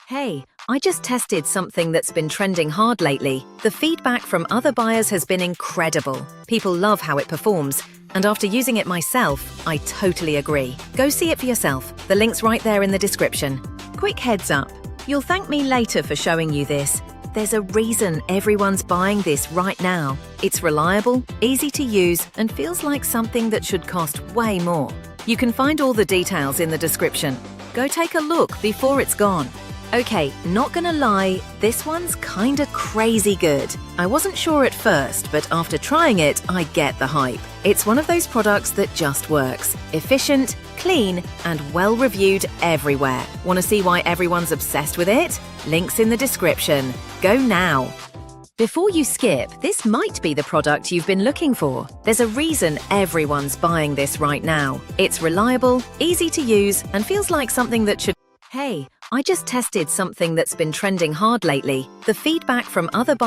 Hey, I just tested something that's been trending hard lately. The feedback from other buyers has been incredible. People love how it performs, and after using it myself, I totally agree. Go see it for yourself. The link's right there in the description. Quick heads up, you'll thank me later for showing you this. There's a reason everyone's buying this right now. It's reliable, easy to use, and feels like something that should cost way more. You can find all the details in the description. Go take a look before it's gone. Okay, not gonna lie, this one's kinda crazy good. I wasn't sure at first, but after trying it, I get the hype. It's one of those products that just works. Efficient, clean, and well-reviewed everywhere. Want to see why everyone's obsessed with it? Links in the description. Go now. Before you skip, this might be the product you've been looking for. There's a reason everyone's buying this right now. It's reliable, easy to use, and feels like something that should... Hey, I just tested something that's been trending hard lately. The feedback from other buyers